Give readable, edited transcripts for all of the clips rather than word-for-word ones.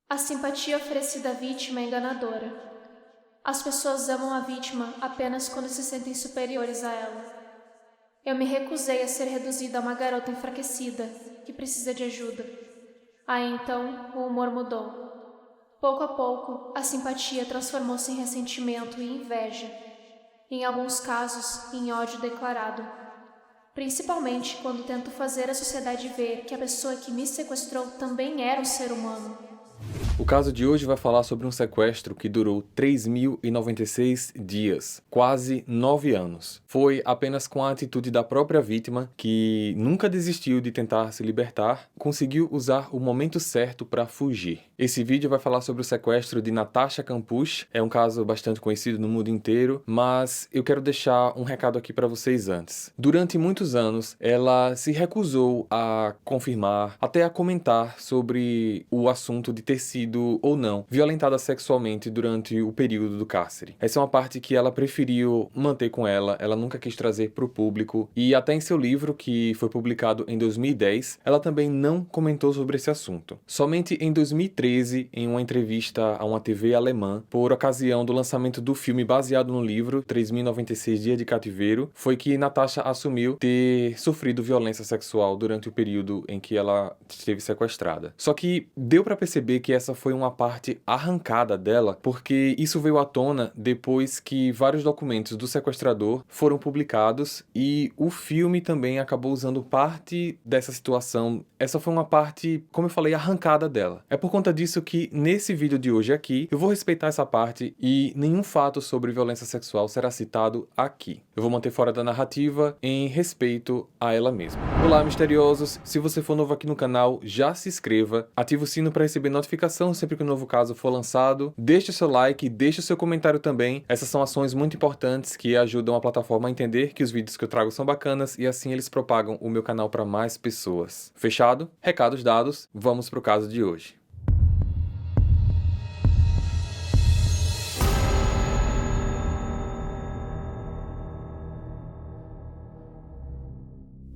A simpatia oferecida à vítima é enganadora. As pessoas amam a vítima apenas quando se sentem superiores a ela. Eu me recusei a ser reduzida a uma garota enfraquecida que precisa de ajuda. Aí então, o humor mudou. Pouco a pouco, a simpatia transformou-se em ressentimento e inveja. Em alguns casos, em ódio declarado. Principalmente quando tento fazer a sociedade ver que a pessoa que me sequestrou também era um ser humano. O caso de hoje vai falar sobre um sequestro que durou 3.096 dias, quase 9 anos. Foi apenas com a atitude da própria vítima, que nunca desistiu de tentar se libertar, conseguiu usar o momento certo para fugir. Esse vídeo vai falar sobre o sequestro de Natasha Campusch, é um caso bastante conhecido no mundo inteiro, mas eu quero deixar um recado aqui para vocês antes. Durante muitos anos, ela se recusou a confirmar, até a comentar sobre o assunto de ter sido ou não violentada sexualmente durante o período do cárcere. Essa é uma parte que ela preferiu manter com ela nunca quis trazer para o público, e até em seu livro, que foi publicado em 2010, ela também não comentou sobre esse assunto. Somente em 2013, em uma entrevista a uma TV alemã, por ocasião do lançamento do filme baseado no livro 3096 Dias de Cativeiro, foi que Natasha assumiu ter sofrido violência sexual durante o período em que ela esteve sequestrada. Só que deu para perceber que essa foi uma parte arrancada dela, porque isso veio à tona depois que vários documentos do sequestrador foram publicados e o filme também acabou usando parte dessa situação. Essa foi uma parte, como eu falei, arrancada dela. É por conta disso que nesse vídeo de hoje aqui, eu vou respeitar essa parte e nenhum fato sobre violência sexual será citado aqui. Eu vou manter fora da narrativa em respeito a ela mesma. Olá, misteriosos! Se você for novo aqui no canal, já se inscreva, ative o sino para receber notificação sempre que um novo caso for lançado, deixe o seu like, deixe o seu comentário também. Essas são ações muito importantes que ajudam a plataforma a entender que os vídeos que eu trago são bacanas e assim eles propagam o meu canal para mais pessoas. Fechado? Recados dados, vamos pro caso de hoje.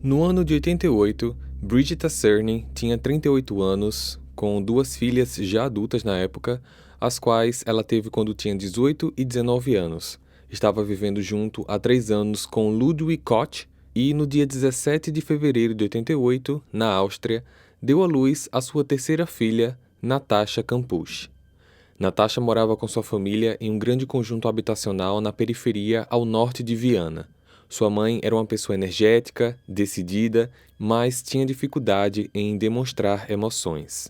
No ano de 88, Brigitta Cerny tinha 38 anos, com duas filhas já adultas na época, as quais ela teve quando tinha 18 e 19 anos. Estava vivendo junto há 3 anos com Ludwig Koch e, no dia 17 de fevereiro de 88, na Áustria, deu à luz a sua terceira filha, Natasha Campusch. Natasha morava com sua família em um grande conjunto habitacional na periferia ao norte de Viana. Sua mãe era uma pessoa energética, decidida, mas tinha dificuldade em demonstrar emoções.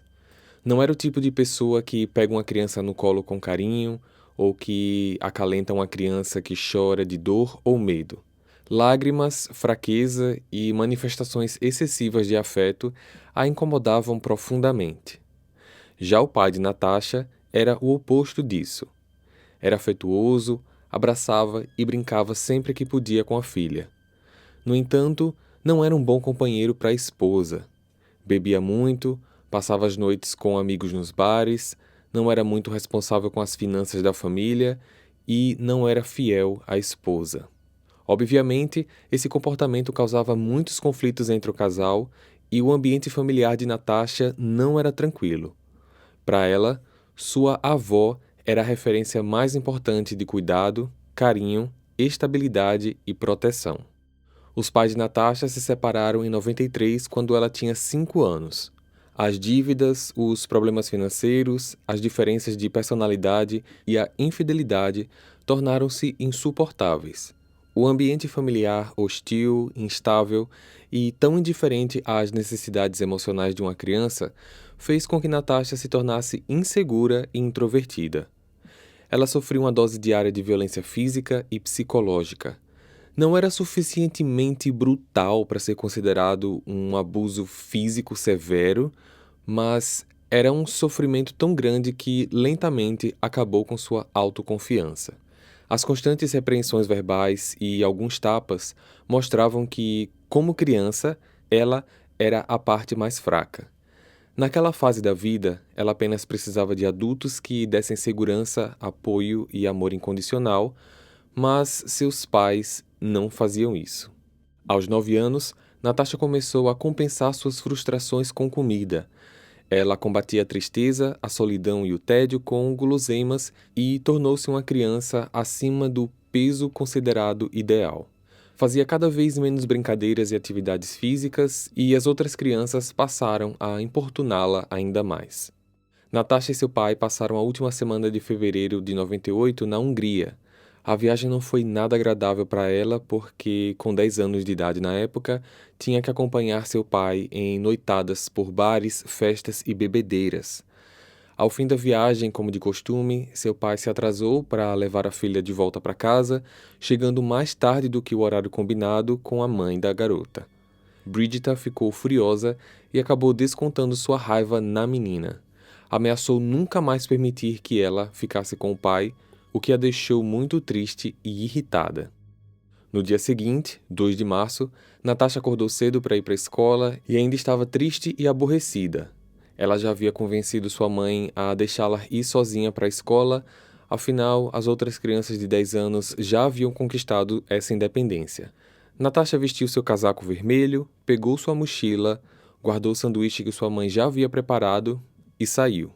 Não era o tipo de pessoa que pega uma criança no colo com carinho ou que acalenta uma criança que chora de dor ou medo. Lágrimas, fraqueza e manifestações excessivas de afeto a incomodavam profundamente. Já o pai de Natasha era o oposto disso. Era afetuoso, abraçava e brincava sempre que podia com a filha. No entanto, não era um bom companheiro para a esposa. Bebia muito, passava as noites com amigos nos bares, não era muito responsável com as finanças da família e não era fiel à esposa. Obviamente, esse comportamento causava muitos conflitos entre o casal e o ambiente familiar de Natasha não era tranquilo. Para ela, sua avó era a referência mais importante de cuidado, carinho, estabilidade e proteção. Os pais de Natasha se separaram em 93, quando ela tinha 5 anos. As dívidas, os problemas financeiros, as diferenças de personalidade e a infidelidade tornaram-se insuportáveis. O ambiente familiar hostil, instável e tão indiferente às necessidades emocionais de uma criança fez com que Natasha se tornasse insegura e introvertida. Ela sofria uma dose diária de violência física e psicológica. Não era suficientemente brutal para ser considerado um abuso físico severo, mas era um sofrimento tão grande que lentamente acabou com sua autoconfiança. As constantes repreensões verbais e alguns tapas mostravam que, como criança, ela era a parte mais fraca. Naquela fase da vida, ela apenas precisava de adultos que dessem segurança, apoio e amor incondicional, mas seus pais não faziam isso. Aos 9 anos, Natasha começou a compensar suas frustrações com comida. Ela combatia a tristeza, a solidão e o tédio com guloseimas e tornou-se uma criança acima do peso considerado ideal. Fazia cada vez menos brincadeiras e atividades físicas e as outras crianças passaram a importuná-la ainda mais. Natasha e seu pai passaram a última semana de fevereiro de 98 na Hungria. A viagem não foi nada agradável para ela porque, com 10 anos de idade na época, tinha que acompanhar seu pai em noitadas por bares, festas e bebedeiras. Ao fim da viagem, como de costume, seu pai se atrasou para levar a filha de volta para casa, chegando mais tarde do que o horário combinado com a mãe da garota. Brigitta ficou furiosa e acabou descontando sua raiva na menina. Ameaçou nunca mais permitir que ela ficasse com o pai, o que a deixou muito triste e irritada. No dia seguinte, 2 de março, Natasha acordou cedo para ir para a escola e ainda estava triste e aborrecida. Ela já havia convencido sua mãe a deixá-la ir sozinha para a escola, afinal, as outras crianças de 10 anos já haviam conquistado essa independência. Natasha vestiu seu casaco vermelho, pegou sua mochila, guardou o sanduíche que sua mãe já havia preparado e saiu,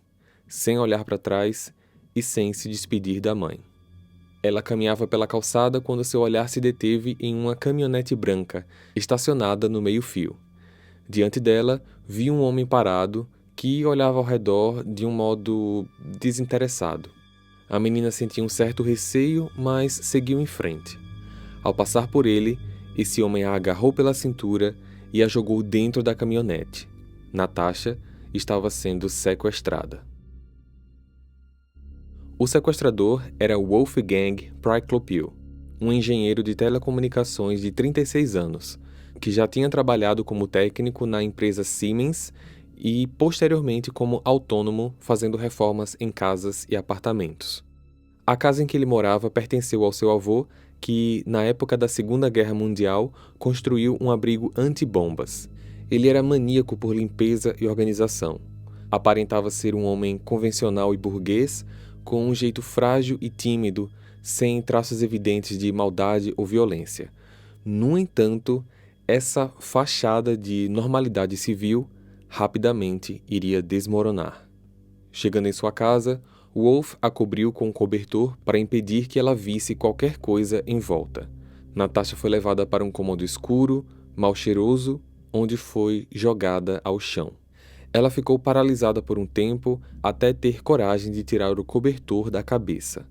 sem olhar para trás e sem se despedir da mãe. Ela caminhava pela calçada quando seu olhar se deteve em uma caminhonete branca, estacionada no meio-fio. Diante dela, viu um homem parado que olhava ao redor de um modo desinteressado. A menina sentia um certo receio, mas seguiu em frente. Ao passar por ele, esse homem a agarrou pela cintura e a jogou dentro da caminhonete. Natasha estava sendo sequestrada. O sequestrador era Wolfgang Priklopil, um engenheiro de telecomunicações de 36 anos, que já tinha trabalhado como técnico na empresa Siemens e, posteriormente, como autônomo, fazendo reformas em casas e apartamentos. A casa em que ele morava pertenceu ao seu avô, que, na época da Segunda Guerra Mundial, construiu um abrigo antibombas. Ele era maníaco por limpeza e organização. Aparentava ser um homem convencional e burguês, com um jeito frágil e tímido, sem traços evidentes de maldade ou violência. No entanto, essa fachada de normalidade civil rapidamente iria desmoronar. Chegando em sua casa, Wolf a cobriu com um cobertor para impedir que ela visse qualquer coisa em volta. Natasha foi levada para um cômodo escuro, mal cheiroso, onde foi jogada ao chão. Ela ficou paralisada por um tempo até ter coragem de tirar o cobertor da cabeça.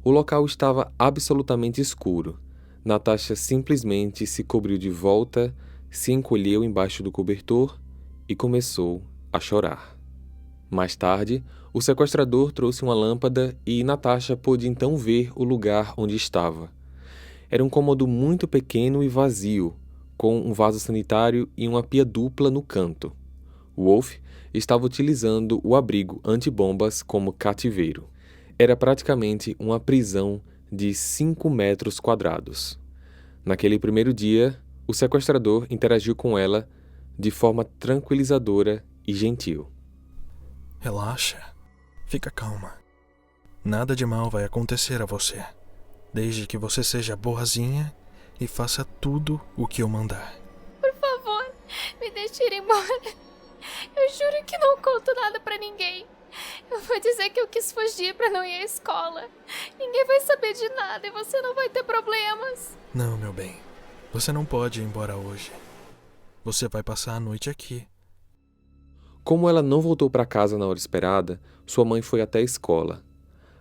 O local estava absolutamente escuro. Natasha simplesmente se cobriu de volta, se encolheu embaixo do cobertor e começou a chorar. Mais tarde, o sequestrador trouxe uma lâmpada e Natasha pôde então ver o lugar onde estava. Era um cômodo muito pequeno e vazio, com um vaso sanitário e uma pia dupla no canto. Wolf estava utilizando o abrigo antibombas como cativeiro. Era praticamente uma prisão de 5 metros quadrados. Naquele primeiro dia, o sequestrador interagiu com ela de forma tranquilizadora e gentil. Relaxa. Fica calma. Nada de mal vai acontecer a você, desde que você seja boazinha e faça tudo o que eu mandar. Por favor, me deixe ir embora. Eu juro que não conto nada pra ninguém. Eu vou dizer que eu quis fugir pra não ir à escola. Ninguém vai saber de nada e você não vai ter problemas. Não, meu bem. Você não pode ir embora hoje. Você vai passar a noite aqui. Como ela não voltou para casa na hora esperada, sua mãe foi até a escola.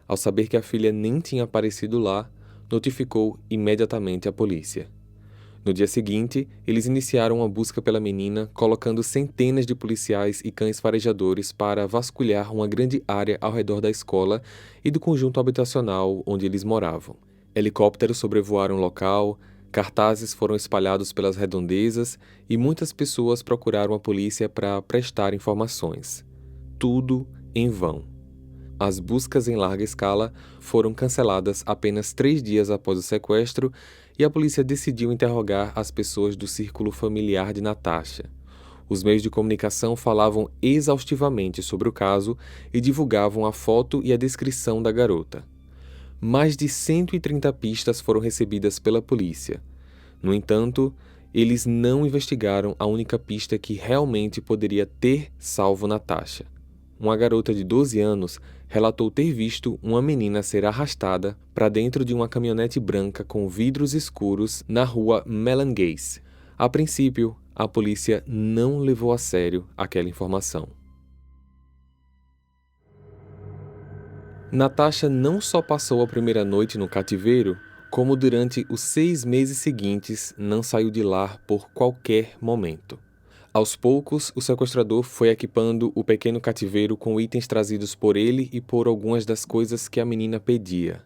Ao saber que a filha nem tinha aparecido lá, notificou imediatamente a polícia. No dia seguinte, eles iniciaram uma busca pela menina, colocando centenas de policiais e cães farejadores para vasculhar uma grande área ao redor da escola e do conjunto habitacional onde eles moravam. Helicópteros sobrevoaram o local, cartazes foram espalhados pelas redondezas e muitas pessoas procuraram a polícia para prestar informações. Tudo em vão. As buscas em larga escala foram canceladas apenas 3 dias após o sequestro e a polícia decidiu interrogar as pessoas do círculo familiar de Natasha. Os meios de comunicação falavam exaustivamente sobre o caso e divulgavam a foto e a descrição da garota. Mais de 130 pistas foram recebidas pela polícia. No entanto, eles não investigaram a única pista que realmente poderia ter salvo Natasha. Uma garota de 12 anos relatou ter visto uma menina ser arrastada para dentro de uma caminhonete branca com vidros escuros na rua Melangase. A princípio, a polícia não levou a sério aquela informação. Natasha não só passou a primeira noite no cativeiro, como durante os 6 meses seguintes não saiu de lá por qualquer momento. Aos poucos, o sequestrador foi equipando o pequeno cativeiro com itens trazidos por ele e por algumas das coisas que a menina pedia.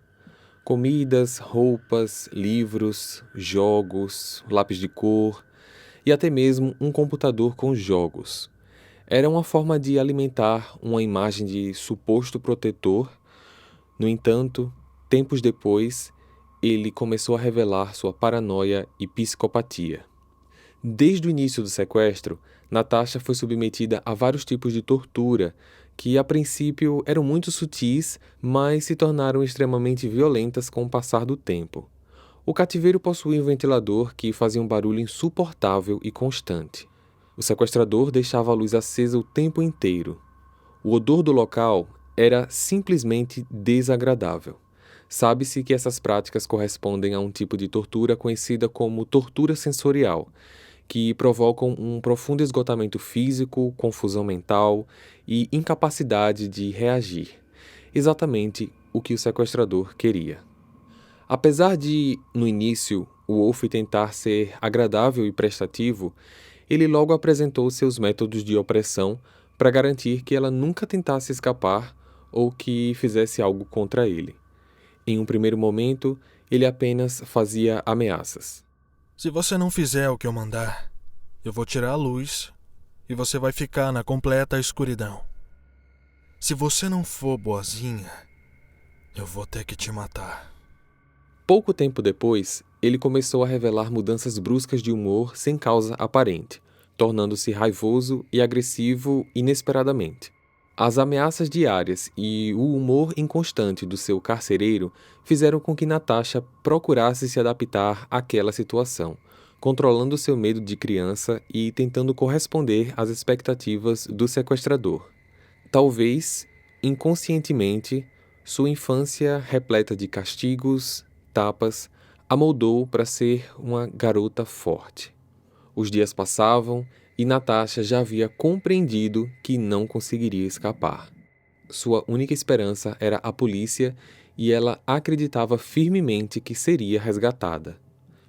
Comidas, roupas, livros, jogos, lápis de cor e até mesmo um computador com jogos. Era uma forma de alimentar uma imagem de suposto protetor. No entanto, tempos depois, ele começou a revelar sua paranoia e psicopatia. Desde o início do sequestro, Natasha foi submetida a vários tipos de tortura, que a princípio eram muito sutis, mas se tornaram extremamente violentas com o passar do tempo. O cativeiro possuía um ventilador que fazia um barulho insuportável e constante. O sequestrador deixava a luz acesa o tempo inteiro. O odor do local era simplesmente desagradável. Sabe-se que essas práticas correspondem a um tipo de tortura conhecida como tortura sensorial, que provocam um profundo esgotamento físico, confusão mental e incapacidade de reagir. Exatamente o que o sequestrador queria. Apesar de, no início, o Wolf tentar ser agradável e prestativo, ele logo apresentou seus métodos de opressão para garantir que ela nunca tentasse escapar ou que fizesse algo contra ele. Em um primeiro momento, ele apenas fazia ameaças. Se você não fizer o que eu mandar, eu vou tirar a luz e você vai ficar na completa escuridão. Se você não for boazinha, eu vou ter que te matar. Pouco tempo depois, ele começou a revelar mudanças bruscas de humor sem causa aparente, tornando-se raivoso e agressivo inesperadamente. As ameaças diárias e o humor inconstante do seu carcereiro fizeram com que Natasha procurasse se adaptar àquela situação, controlando seu medo de criança e tentando corresponder às expectativas do sequestrador. Talvez, inconscientemente, sua infância repleta de castigos, tapas, a moldou para ser uma garota forte. Os dias passavam e Natasha já havia compreendido que não conseguiria escapar. Sua única esperança era a polícia e ela acreditava firmemente que seria resgatada.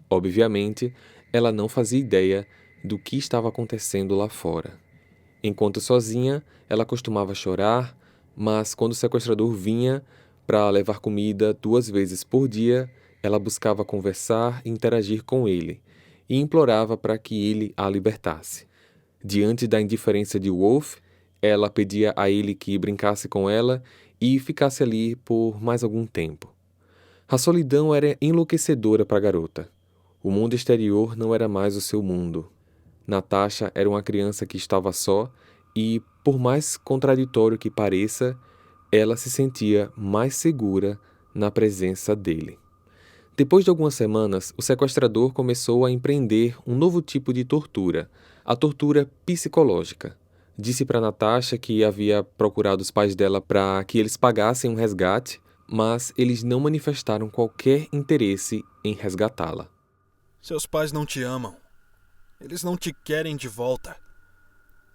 Obviamente, ela não fazia ideia do que estava acontecendo lá fora. Enquanto sozinha, ela costumava chorar, mas quando o sequestrador vinha para levar comida 2 vezes por dia, ela buscava conversar e interagir com ele, e implorava para que ele a libertasse. Diante da indiferença de Wolf, ela pedia a ele que brincasse com ela e ficasse ali por mais algum tempo. A solidão era enlouquecedora para a garota. O mundo exterior não era mais o seu mundo. Natasha era uma criança que estava só e, por mais contraditório que pareça, ela se sentia mais segura na presença dele. Depois de algumas semanas, o sequestrador começou a empreender um novo tipo de tortura, a tortura psicológica. Disse para Natasha que havia procurado os pais dela para que eles pagassem um resgate, mas eles não manifestaram qualquer interesse em resgatá-la. Seus pais não te amam. Eles não te querem de volta.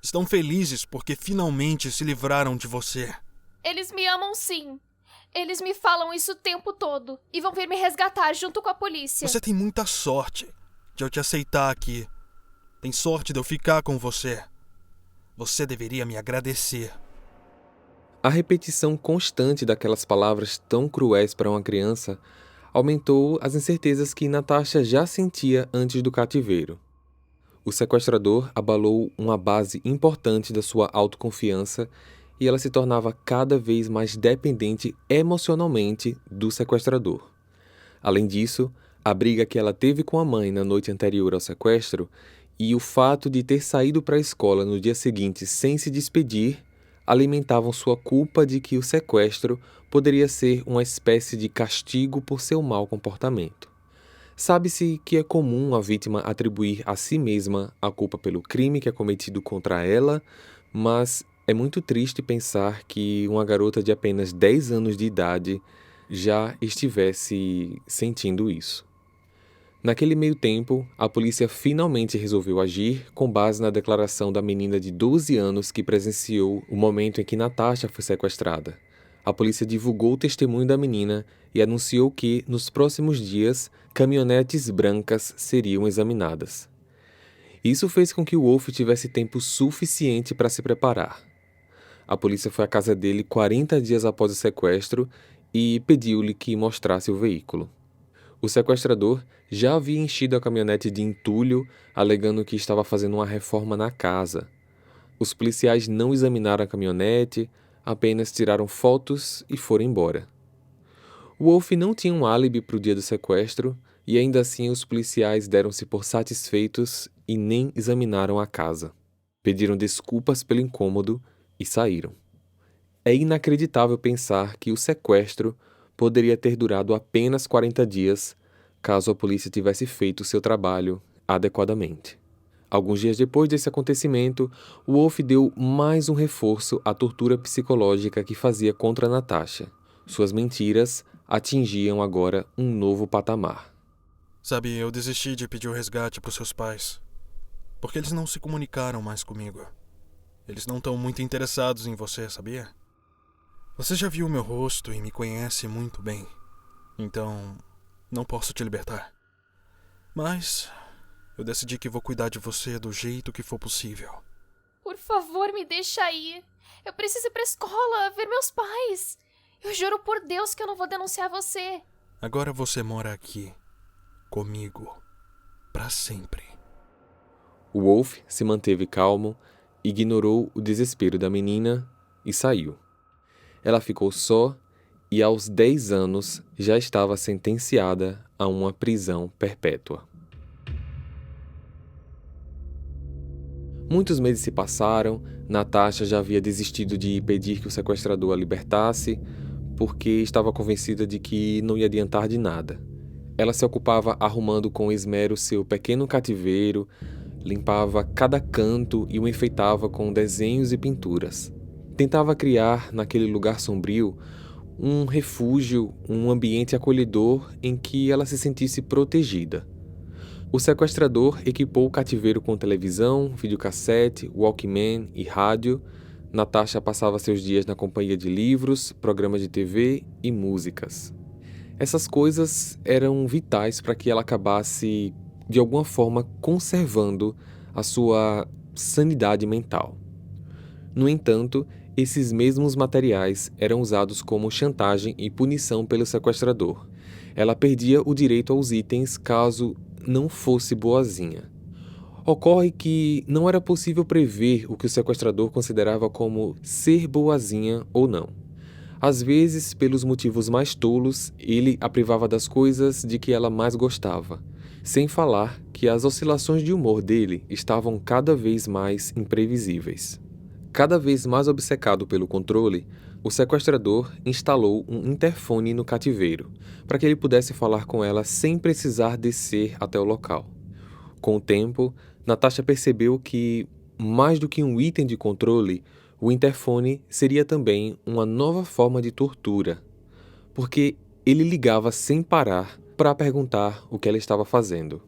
Estão felizes porque finalmente se livraram de você. Eles me amam sim. Eles me falam isso o tempo todo e vão vir me resgatar junto com a polícia. Você tem muita sorte de eu te aceitar aqui. Tem sorte de eu ficar com você. Você deveria me agradecer. A repetição constante daquelas palavras tão cruéis para uma criança aumentou as incertezas que Natasha já sentia antes do cativeiro. O sequestrador abalou uma base importante da sua autoconfiança e ela se tornava cada vez mais dependente emocionalmente do sequestrador. Além disso, a briga que ela teve com a mãe na noite anterior ao sequestro e o fato de ter saído para a escola no dia seguinte sem se despedir alimentavam sua culpa de que o sequestro poderia ser uma espécie de castigo por seu mau comportamento. Sabe-se que é comum a vítima atribuir a si mesma a culpa pelo crime que é cometido contra ela, mas é muito triste pensar que uma garota de apenas 10 anos de idade já estivesse sentindo isso. Naquele meio tempo, a polícia finalmente resolveu agir com base na declaração da menina de 12 anos que presenciou o momento em que Natasha foi sequestrada. A polícia divulgou o testemunho da menina e anunciou que, nos próximos dias, caminhonetes brancas seriam examinadas. Isso fez com que o Wolf tivesse tempo suficiente para se preparar. A polícia foi à casa dele 40 dias após o sequestro e pediu-lhe que mostrasse o veículo. O sequestrador já havia enchido a caminhonete de entulho, alegando que estava fazendo uma reforma na casa. Os policiais não examinaram a caminhonete, apenas tiraram fotos e foram embora. O Wolf não tinha um álibi para o dia do sequestro e ainda assim os policiais deram-se por satisfeitos e nem examinaram a casa. Pediram desculpas pelo incômodo e saíram. É inacreditável pensar que o sequestro poderia ter durado apenas 40 dias caso a polícia tivesse feito seu trabalho adequadamente. Alguns dias depois desse acontecimento, o Wolf deu mais um reforço à tortura psicológica que fazia contra Natasha. Suas mentiras atingiam agora um novo patamar. Sabe, eu desisti de pedir o resgate para os seus pais, porque eles não se comunicaram mais comigo. Eles não estão muito interessados em você, sabia? Você já viu meu rosto e me conhece muito bem, então não posso te libertar. Mas eu decidi que vou cuidar de você do jeito que for possível. Por favor, me deixa ir. Eu preciso ir pra escola, ver meus pais. Eu juro por Deus que eu não vou denunciar você. Agora você mora aqui, comigo, pra sempre. O Wolf se manteve calmo, ignorou o desespero da menina e saiu. Ela ficou só e aos 10 anos já estava sentenciada a uma prisão perpétua. Muitos meses se passaram, Natasha já havia desistido de pedir que o sequestrador a libertasse, porque estava convencida de que não ia adiantar de nada. Ela se ocupava arrumando com esmero seu pequeno cativeiro, limpava cada canto e o enfeitava com desenhos e pinturas. Tentava criar, naquele lugar sombrio, um refúgio, um ambiente acolhedor em que ela se sentisse protegida. O sequestrador equipou o cativeiro com televisão, videocassete, Walkman e rádio. Natasha passava seus dias na companhia de livros, programas de TV e músicas. Essas coisas eram vitais para que ela acabasse, de alguma forma, conservando a sua sanidade mental. No entanto, esses mesmos materiais eram usados como chantagem e punição pelo sequestrador. Ela perdia o direito aos itens caso não fosse boazinha. Ocorre que não era possível prever o que o sequestrador considerava como ser boazinha ou não. Às vezes, pelos motivos mais tolos, ele a privava das coisas de que ela mais gostava, sem falar que as oscilações de humor dele estavam cada vez mais imprevisíveis. Cada vez mais obcecado pelo controle, o sequestrador instalou um interfone no cativeiro, para que ele pudesse falar com ela sem precisar descer até o local. Com o tempo, Natasha percebeu que, mais do que um item de controle, o interfone seria também uma nova forma de tortura, porque ele ligava sem parar para perguntar o que ela estava fazendo.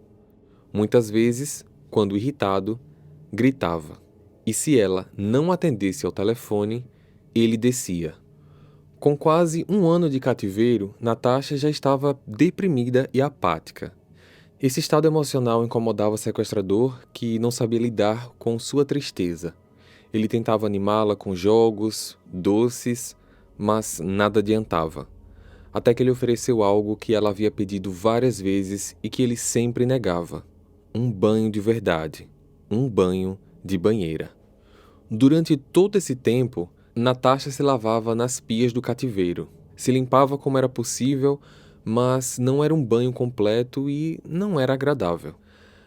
Muitas vezes, quando irritado, gritava. E se ela não atendesse ao telefone, ele descia. Com quase um ano de cativeiro, Natasha já estava deprimida e apática. Esse estado emocional incomodava o sequestrador, que não sabia lidar com sua tristeza. Ele tentava animá-la com jogos, doces, mas nada adiantava. Até que ele ofereceu algo que ela havia pedido várias vezes e que ele sempre negava: um banho de verdade, um banho de banheira. Durante todo esse tempo, Natasha se lavava nas pias do cativeiro. Se limpava como era possível, mas não era um banho completo e não era agradável.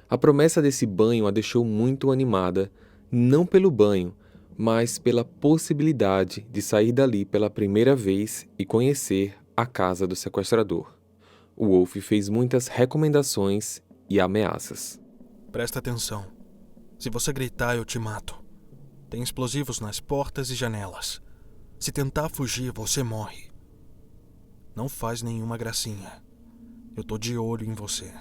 A promessa desse banho a deixou muito animada, não pelo banho, mas pela possibilidade de sair dali pela primeira vez e conhecer a casa do sequestrador. O Wolf fez muitas recomendações e ameaças. Presta atenção. Se você gritar, eu te mato. Tem explosivos nas portas e janelas. Se tentar fugir, você morre. Não faz nenhuma gracinha. Eu tô de olho em você.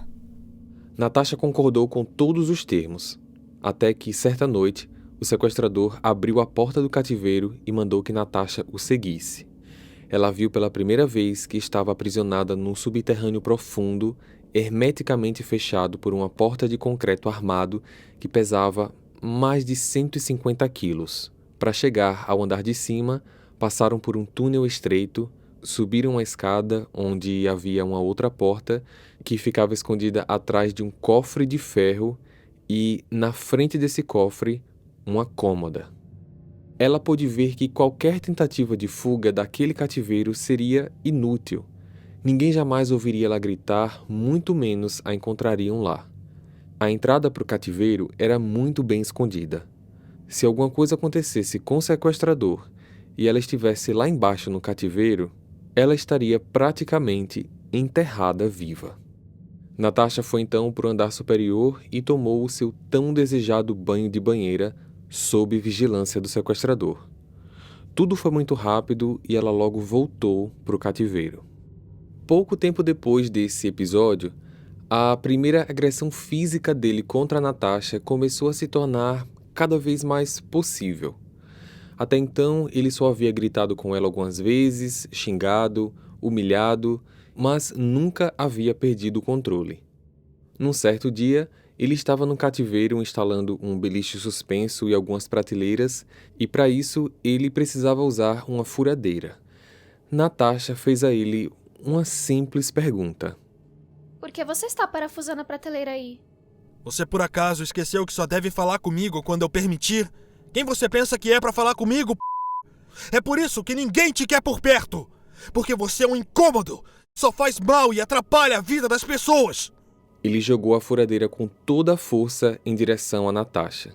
Natasha concordou com todos os termos, até que, certa noite, o sequestrador abriu a porta do cativeiro e mandou que Natasha o seguisse. Ela viu pela primeira vez que estava aprisionada num subterrâneo profundo, hermeticamente fechado por uma porta de concreto armado que pesava mais de 150 quilos. Para chegar ao andar de cima, passaram por um túnel estreito, subiram uma escada onde havia uma outra porta que ficava escondida atrás de um cofre de ferro e, na frente desse cofre, uma cômoda. Ela pôde ver que qualquer tentativa de fuga daquele cativeiro seria inútil. Ninguém jamais ouviria ela gritar, muito menos a encontrariam lá. A entrada para o cativeiro era muito bem escondida. Se alguma coisa acontecesse com o sequestrador e ela estivesse lá embaixo no cativeiro, ela estaria praticamente enterrada viva. Natasha foi então para o andar superior e tomou o seu tão desejado banho de banheira sob vigilância do sequestrador. Tudo foi muito rápido e ela logo voltou para o cativeiro. Pouco tempo depois desse episódio, a primeira agressão física dele contra a Natasha começou a se tornar cada vez mais possível. Até então, ele só havia gritado com ela algumas vezes, xingado, humilhado, mas nunca havia perdido o controle. Num certo dia, ele estava no cativeiro instalando um beliche suspenso e algumas prateleiras, e para isso ele precisava usar uma furadeira. Natasha fez a ele uma simples pergunta. Por que você está parafusando a prateleira aí? Você por acaso esqueceu que só deve falar comigo quando eu permitir? Quem você pensa que é pra falar comigo, p***? É por isso que ninguém te quer por perto! Porque você é um incômodo! Só faz mal e atrapalha a vida das pessoas! Ele jogou a furadeira com toda a força em direção a Natasha.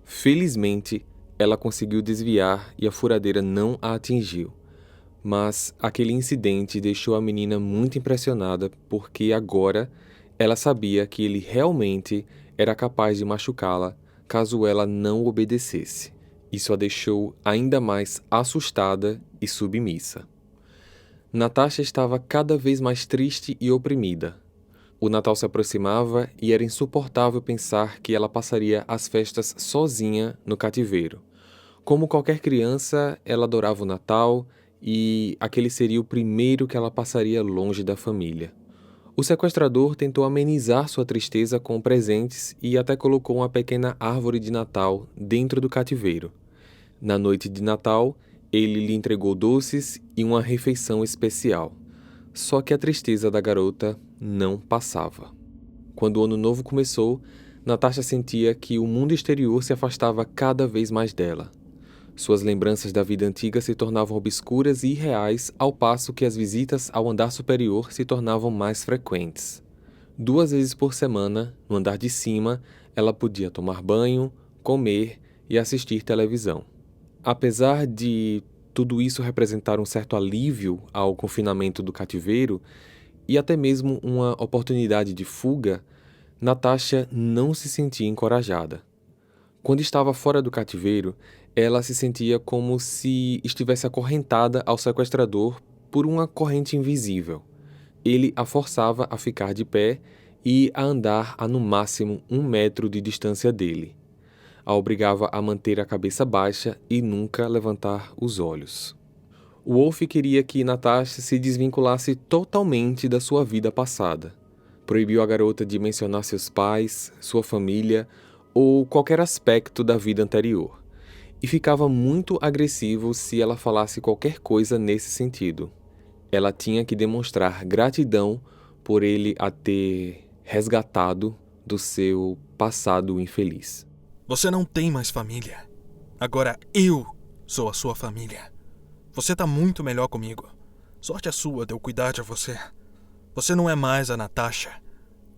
Felizmente, ela conseguiu desviar e a furadeira não a atingiu. Mas aquele incidente deixou a menina muito impressionada porque agora ela sabia que ele realmente era capaz de machucá-la caso ela não obedecesse. Isso a deixou ainda mais assustada e submissa. Natasha estava cada vez mais triste e oprimida. O Natal se aproximava e era insuportável pensar que ela passaria as festas sozinha no cativeiro. Como qualquer criança, ela adorava o Natal e aquele seria o primeiro que ela passaria longe da família. O sequestrador tentou amenizar sua tristeza com presentes e até colocou uma pequena árvore de Natal dentro do cativeiro. Na noite de Natal, ele lhe entregou doces e uma refeição especial. Só que a tristeza da garota não passava. Quando o ano novo começou, Natasha sentia que o mundo exterior se afastava cada vez mais dela. Suas lembranças da vida antiga se tornavam obscuras e irreais, ao passo que as visitas ao andar superior se tornavam mais frequentes. 2 vezes por semana, no andar de cima, ela podia tomar banho, comer e assistir televisão. Apesar de tudo isso representar um certo alívio ao confinamento do cativeiro e até mesmo uma oportunidade de fuga, Natasha não se sentia encorajada. Quando estava fora do cativeiro, ela se sentia como se estivesse acorrentada ao sequestrador por uma corrente invisível. Ele a forçava a ficar de pé e a andar a no máximo 1 metro de distância dele. A obrigava a manter a cabeça baixa e nunca levantar os olhos. O Wolf queria que Natasha se desvinculasse totalmente da sua vida passada. Proibiu a garota de mencionar seus pais, sua família ou qualquer aspecto da vida anterior. E ficava muito agressivo se ela falasse qualquer coisa nesse sentido. Ela tinha que demonstrar gratidão por ele a ter resgatado do seu passado infeliz. Você não tem mais família. Agora eu sou a sua família. Você tá muito melhor comigo. Sorte a sua de eu cuidar de você. Você não é mais a Natasha.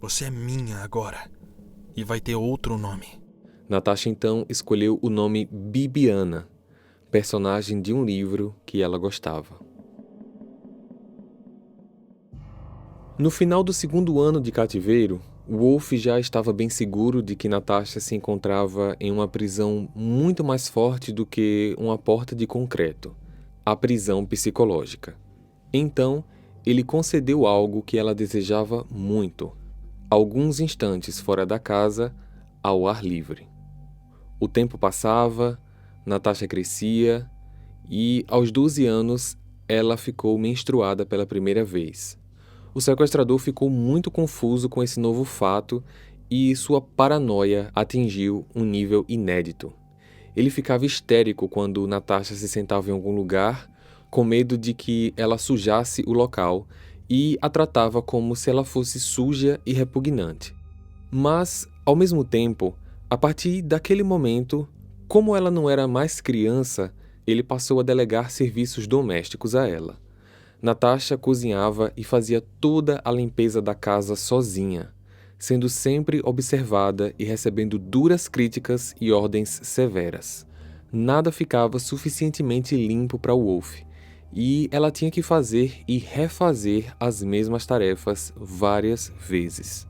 Você é minha agora. E vai ter outro nome. Natasha então escolheu o nome Bibiana, personagem de um livro que ela gostava. No final do segundo ano de cativeiro, Wolf já estava bem seguro de que Natasha se encontrava em uma prisão muito mais forte do que uma porta de concreto, a prisão psicológica. Então, ele concedeu algo que ela desejava muito: alguns instantes fora da casa, ao ar livre. O tempo passava, Natasha crescia e, aos 12 anos, ela ficou menstruada pela primeira vez. O sequestrador ficou muito confuso com esse novo fato e sua paranoia atingiu um nível inédito. Ele ficava histérico quando Natasha se sentava em algum lugar, com medo de que ela sujasse o local, e a tratava como se ela fosse suja e repugnante. Mas, ao mesmo tempo, a partir daquele momento, como ela não era mais criança, ele passou a delegar serviços domésticos a ela. Natasha cozinhava e fazia toda a limpeza da casa sozinha, sendo sempre observada e recebendo duras críticas e ordens severas. Nada ficava suficientemente limpo para Wolf, e ela tinha que fazer e refazer as mesmas tarefas várias vezes.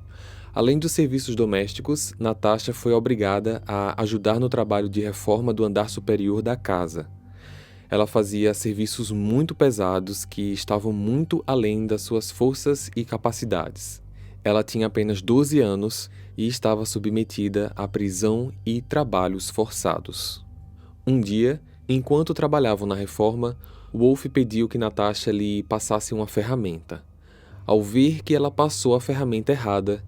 Além dos serviços domésticos, Natasha foi obrigada a ajudar no trabalho de reforma do andar superior da casa. Ela fazia serviços muito pesados que estavam muito além das suas forças e capacidades. Ela tinha apenas 12 anos e estava submetida à prisão e trabalhos forçados. Um dia, enquanto trabalhavam na reforma, Wolf pediu que Natasha lhe passasse uma ferramenta. Ao ver que ela passou a ferramenta errada,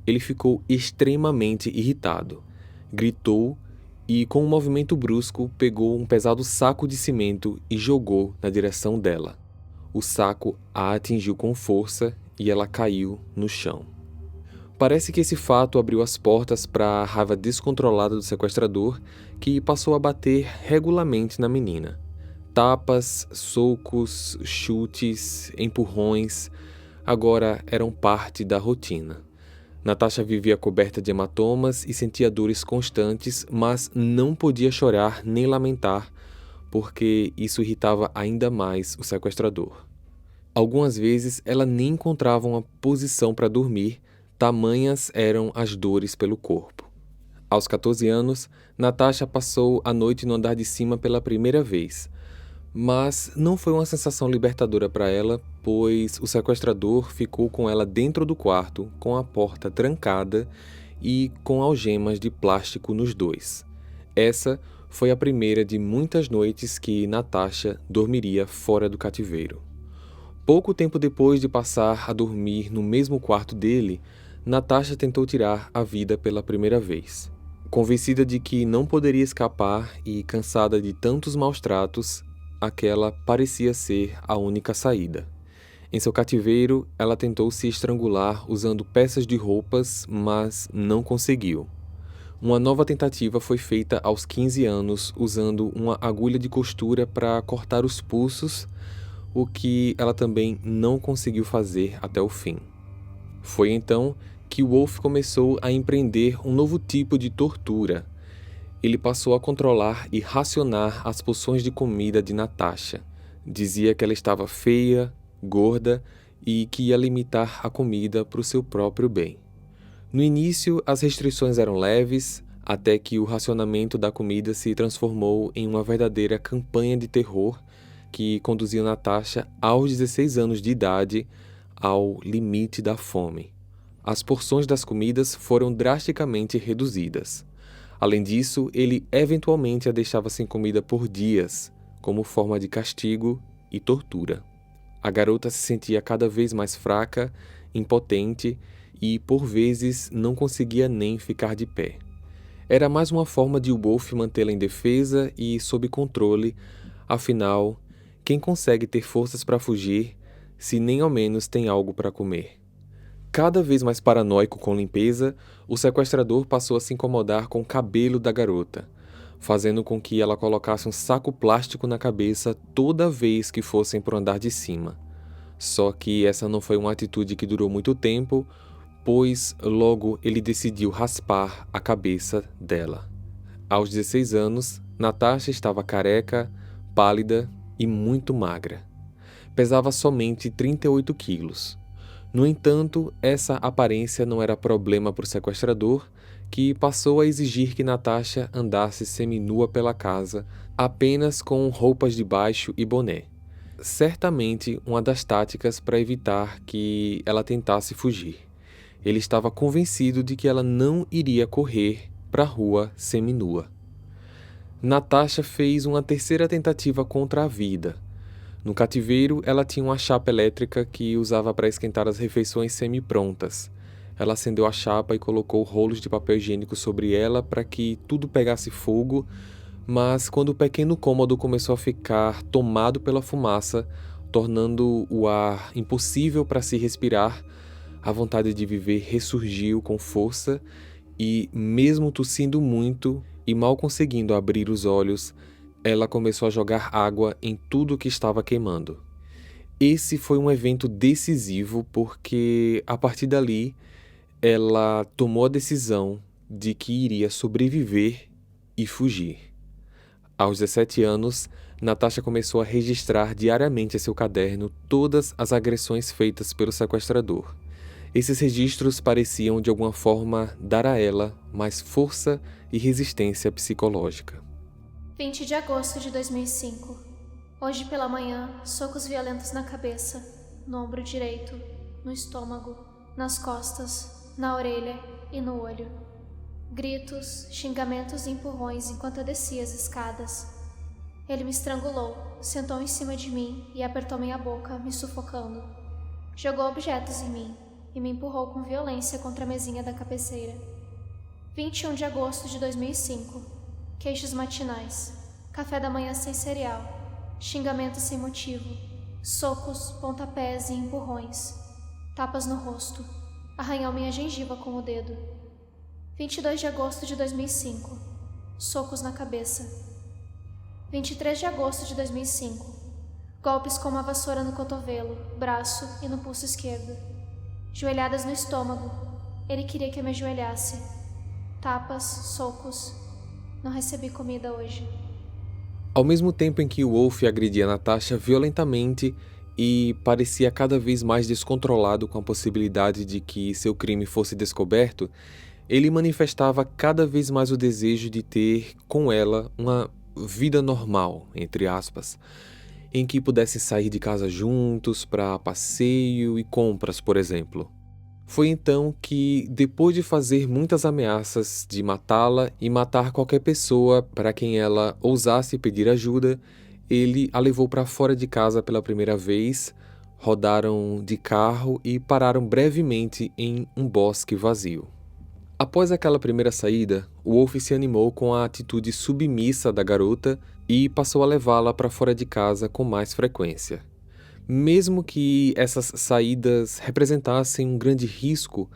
ele ficou extremamente irritado. Gritou e, com um movimento brusco, pegou um pesado saco de cimento e jogou na direção dela. O saco a atingiu com força e ela caiu no chão. Parece que esse fato abriu as portas para a raiva descontrolada do sequestrador, que passou a bater regularmente na menina. Tapas, socos, chutes, empurrões, agora eram parte da rotina. Natasha vivia coberta de hematomas e sentia dores constantes, mas não podia chorar nem lamentar, porque isso irritava ainda mais o sequestrador. Algumas vezes ela nem encontrava uma posição para dormir, tamanhas eram as dores pelo corpo. Aos 14 anos, Natasha passou a noite no andar de cima pela primeira vez. Mas não foi uma sensação libertadora para ela, pois o sequestrador ficou com ela dentro do quarto, com a porta trancada e com algemas de plástico nos dois. Essa foi a primeira de muitas noites que Natasha dormiria fora do cativeiro. Pouco tempo depois de passar a dormir no mesmo quarto dele, Natasha tentou tirar a vida pela primeira vez. Convencida de que não poderia escapar e cansada de tantos maus tratos, aquela parecia ser a única saída. Em seu cativeiro, ela tentou se estrangular usando peças de roupas, mas não conseguiu. Uma nova tentativa foi feita aos 15 anos, usando uma agulha de costura para cortar os pulsos, o que ela também não conseguiu fazer até o fim. Foi então que Wolf começou a empreender um novo tipo de tortura. Ele passou a controlar e racionar as porções de comida de Natasha. Dizia que ela estava feia, gorda e que ia limitar a comida para o seu próprio bem. No início, as restrições eram leves, até que o racionamento da comida se transformou em uma verdadeira campanha de terror que conduziu Natasha aos 16 anos de idade ao limite da fome. As porções das comidas foram drasticamente reduzidas. Além disso, ele eventualmente a deixava sem comida por dias, como forma de castigo e tortura. A garota se sentia cada vez mais fraca, impotente e, por vezes, não conseguia nem ficar de pé. Era mais uma forma de Wolf mantê-la indefesa e sob controle, afinal, quem consegue ter forças para fugir se nem ao menos tem algo para comer? Cada vez mais paranoico com limpeza, o sequestrador passou a se incomodar com o cabelo da garota, fazendo com que ela colocasse um saco plástico na cabeça toda vez que fossem para o andar de cima. Só que essa não foi uma atitude que durou muito tempo, pois logo ele decidiu raspar a cabeça dela. Aos 16 anos, Natasha estava careca, pálida e muito magra. Pesava somente 38 quilos. No entanto, essa aparência não era problema para o sequestrador, que passou a exigir que Natasha andasse seminua pela casa, apenas com roupas de baixo e boné. Certamente uma das táticas para evitar que ela tentasse fugir. Ele estava convencido de que ela não iria correr para a rua seminua. Natasha fez uma terceira tentativa contra a vida. No cativeiro, ela tinha uma chapa elétrica que usava para esquentar as refeições semi-prontas. Ela acendeu a chapa e colocou rolos de papel higiênico sobre ela para que tudo pegasse fogo, mas quando o pequeno cômodo começou a ficar tomado pela fumaça, tornando o ar impossível para se respirar, a vontade de viver ressurgiu com força e, mesmo tossindo muito e mal conseguindo abrir os olhos, ela começou a jogar água em tudo que estava queimando. Esse foi um evento decisivo porque, a partir dali, ela tomou a decisão de que iria sobreviver e fugir. Aos 17 anos, Natasha começou a registrar diariamente em seu caderno todas as agressões feitas pelo sequestrador. Esses registros pareciam, de alguma forma, dar a ela mais força e resistência psicológica. 20 de agosto de 2005. Hoje pela manhã, socos violentos na cabeça, no ombro direito, no estômago, nas costas, na orelha e no olho. Gritos, xingamentos e empurrões enquanto eu descia as escadas. Ele me estrangulou, sentou em cima de mim e apertou minha boca, me sufocando. Jogou objetos em mim e me empurrou com violência contra a mesinha da cabeceira. 21 de agosto de 2005. Queixos matinais. Café da manhã sem cereal. Xingamentos sem motivo. Socos, pontapés e empurrões. Tapas no rosto. Arranhou minha gengiva com o dedo. 22 de agosto de 2005. Socos na cabeça. 23 de agosto de 2005. Golpes com uma vassoura no cotovelo, braço e no pulso esquerdo. Joelhadas no estômago. Ele queria que eu me ajoelhasse. Tapas, socos. Não recebi comida hoje. Ao mesmo tempo em que Wolf agredia Natasha violentamente e parecia cada vez mais descontrolado com a possibilidade de que seu crime fosse descoberto, ele manifestava cada vez mais o desejo de ter com ela uma vida normal, entre aspas, em que pudessem sair de casa juntos para passeio e compras, por exemplo. Foi então que, depois de fazer muitas ameaças de matá-la e matar qualquer pessoa para quem ela ousasse pedir ajuda, ele a levou para fora de casa pela primeira vez, rodaram de carro e pararam brevemente em um bosque vazio. Após aquela primeira saída, Wolf se animou com a atitude submissa da garota e passou a levá-la para fora de casa com mais frequência. Mesmo que essas saídas representassem um grande risco,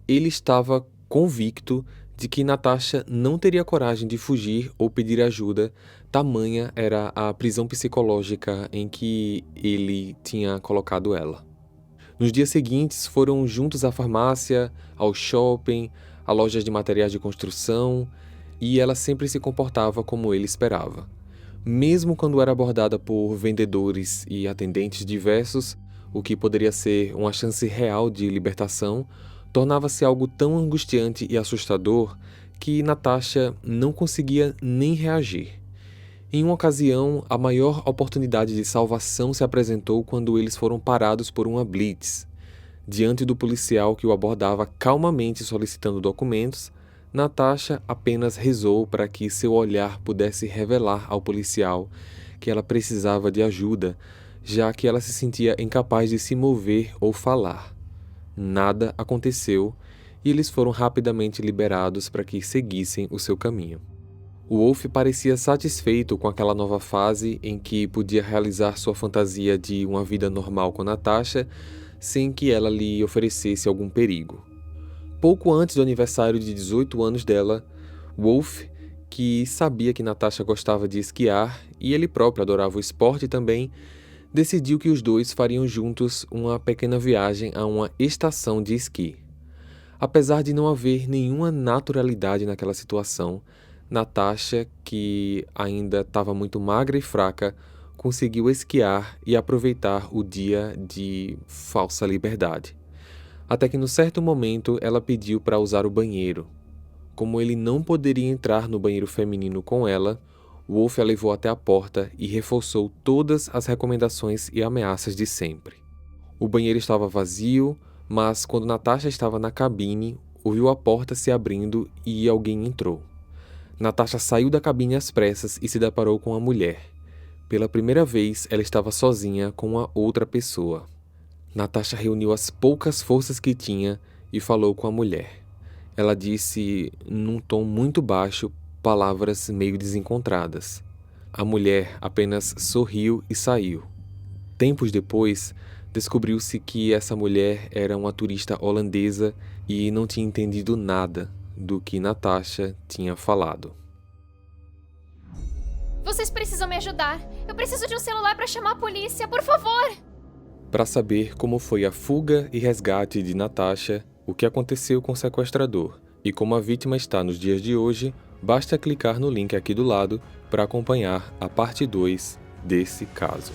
ele estava convicto de que Natasha não teria coragem de fugir ou pedir ajuda, tamanha era a prisão psicológica em que ele tinha colocado ela. Nos dias seguintes, foram juntos à farmácia, ao shopping, a lojas de materiais de construção, e ela sempre se comportava como ele esperava. Mesmo quando era abordada por vendedores e atendentes diversos, o que poderia ser uma chance real de libertação, tornava-se algo tão angustiante e assustador que Natasha não conseguia nem reagir. Em uma ocasião, a maior oportunidade de salvação se apresentou quando eles foram parados por uma blitz. Diante do policial que o abordava calmamente solicitando documentos, Natasha apenas rezou para que seu olhar pudesse revelar ao policial que ela precisava de ajuda, já que ela se sentia incapaz de se mover ou falar. Nada aconteceu e eles foram rapidamente liberados para que seguissem o seu caminho. Wolf parecia satisfeito com aquela nova fase em que podia realizar sua fantasia de uma vida normal com Natasha, sem que ela lhe oferecesse algum perigo. Pouco antes do aniversário de 18 anos dela, Wolf, que sabia que Natasha gostava de esquiar e ele próprio adorava o esporte também, decidiu que os dois fariam juntos uma pequena viagem a uma estação de esqui. Apesar de não haver nenhuma naturalidade naquela situação, Natasha, que ainda estava muito magra e fraca, conseguiu esquiar e aproveitar o dia de falsa liberdade. Até que no certo momento ela pediu para usar o banheiro. Como ele não poderia entrar no banheiro feminino com ela, Wolf a levou até a porta e reforçou todas as recomendações e ameaças de sempre. O banheiro estava vazio, mas quando Natasha estava na cabine, ouviu a porta se abrindo e alguém entrou. Natasha saiu da cabine às pressas e se deparou com a mulher. Pela primeira vez, ela estava sozinha com uma outra pessoa. Natasha reuniu as poucas forças que tinha e falou com a mulher. Ela disse, num tom muito baixo, palavras meio desencontradas. A mulher apenas sorriu e saiu. Tempos depois, descobriu-se que essa mulher era uma turista holandesa e não tinha entendido nada do que Natasha tinha falado. Vocês precisam me ajudar. Eu preciso de um celular para chamar a polícia, por favor! Para saber como foi a fuga e resgate de Natasha, o que aconteceu com o sequestrador e como a vítima está nos dias de hoje, basta clicar no link aqui do lado para acompanhar a parte 2 desse caso.